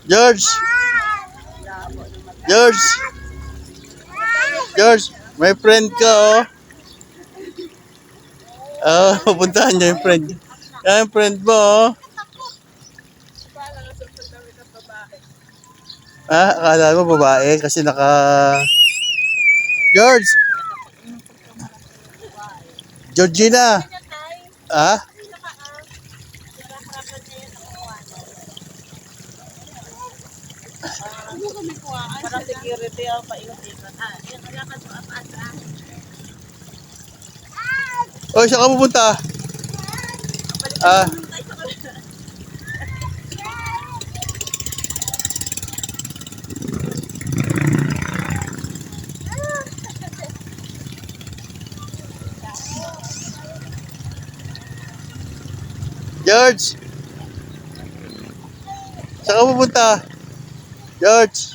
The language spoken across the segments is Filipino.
George! George! George! May friend ka, oh. Pupuntahan niya yung friend. Yan yung friend mo, oh. Akala mo babae kasi naka... George! Georgina! Ah? Para security ang paikot-ikot. Yan, wala ka sa apa-asa. Oh, saan ka pupunta? Ah, George! Saan ka pupunta? George!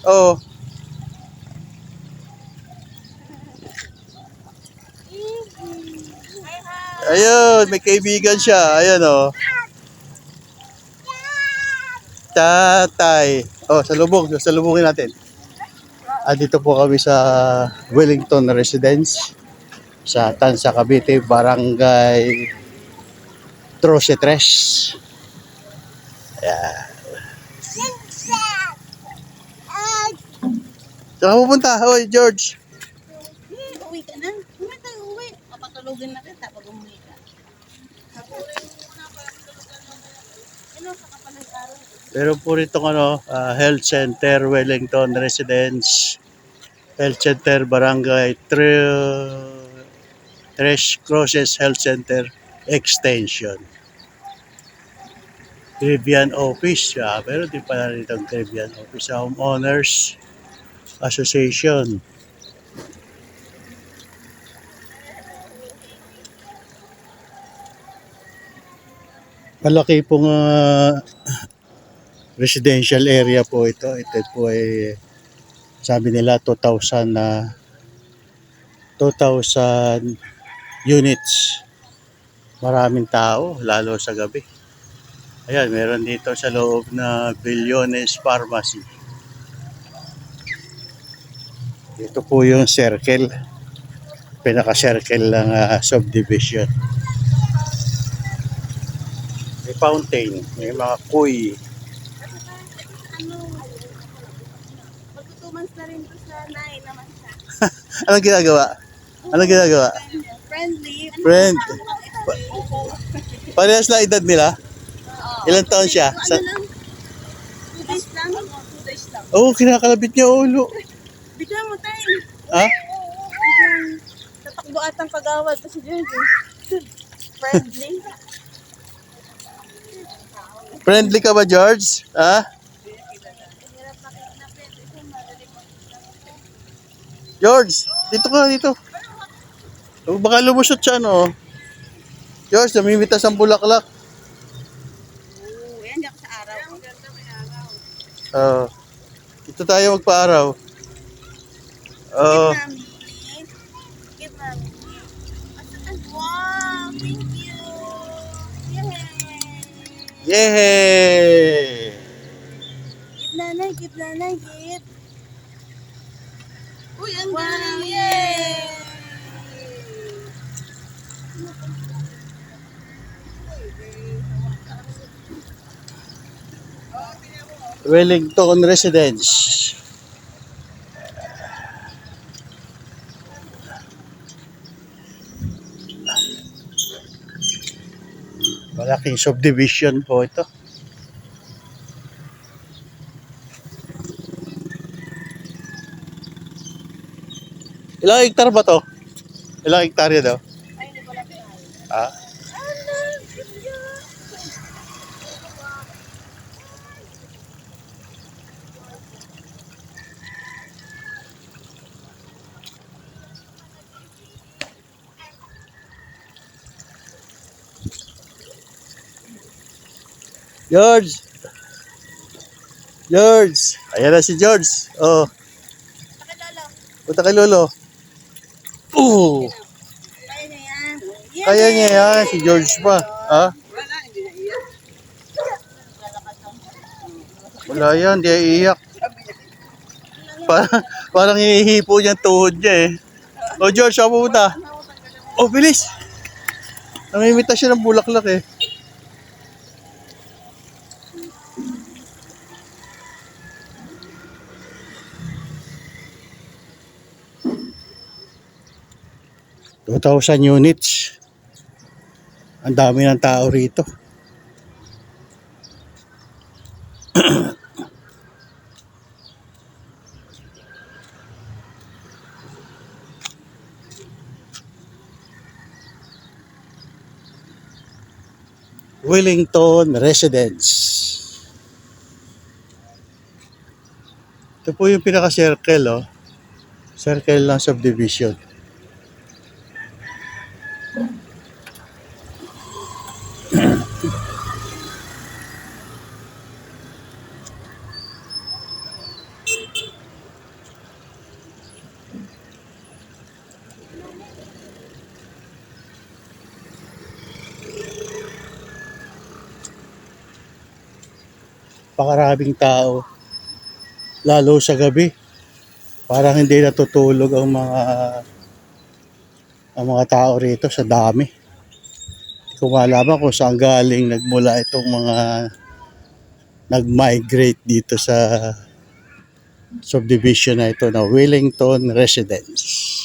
Oh. Ayun, may kaibigan siya. Ayun, oh. Tatay. Oh, salubungin natin. Dito po kami sa Wellington Residence sa Tansa, Cavite, Barangay 33. Ayan. Saan ka pupunta? Hoy, George. Uwi ka na. Uwi tayo, uwi. Papatulogin na kita pag umuwi ka. Ano, sa kapalang araw? Meron po rito Health Center, Wellington Residence, Health Center, Barangay Tres Crosses Health Center Extension. Caribbean Office, pero di pala rito ang Caribbean Office. Homeowners Association. Malaki pong residential area po ito. Ito po ay sabi nila 2,000 units. Maraming tao, lalo sa gabi. Ayan, meron dito sa loob na Bilyones Pharmacy. Ito po yung circle. Pinaka-circle ng subdivision. May fountain, may mga kuy. Ano? Magtutumans na rin to sa 9 naman siya. Anong ginagawa? Anong ginagawa? Friendly. Friend. Parehas na edad nila? Ilang taon siya? Ano lang? 2 days lang? 2 days lang. Oo, kinakalabit niya ulo. Bigyan mo tayo. Ha? Tatakbo atang kagawad kasi dyan. Friendly. Friendly ka ba, George? Ha? George, dito ka, dito. Baka lumusot siya, no? George, namimitas ang bulaklak. Oo, yan dyan sa araw. Dito tayo magpa-araw. Give mommy, please. Give mommy. Wow, thank you. Yay. Yay! Give nanay, give. Uy, ang galing. Yay! Wellington Residence. Malaking subdivision po ito. Ilang hektar ba to? Ilang hektarya daw? Ay, hindi ko lang tayo. Ah? George! George! Ayan na si George. Oh, Pakilala. punta kay Lolo. Oh! Kaya na yan. Kaya niya yan, si George pa. Ha? Wala, hindi na iyak. Wala yan, di iiyak. Parang hinihipo niya ang tuhod niya eh. O George, saan pupunta? O, bilis! Namimita siya ng bulaklak eh. $2,000 units. Ang dami ng tao rito. Wellington Residence. Ito po yung pinaka-circle, oh. Circle ng subdivision. Pakaraming tao. Lalo sa gabi. Parang hindi natutulog ang mga tao rito sa dami. Hindi ko malaman kung saan galing nagmula itong mga nag-migrate dito sa subdivision na ito na Wellington Residence.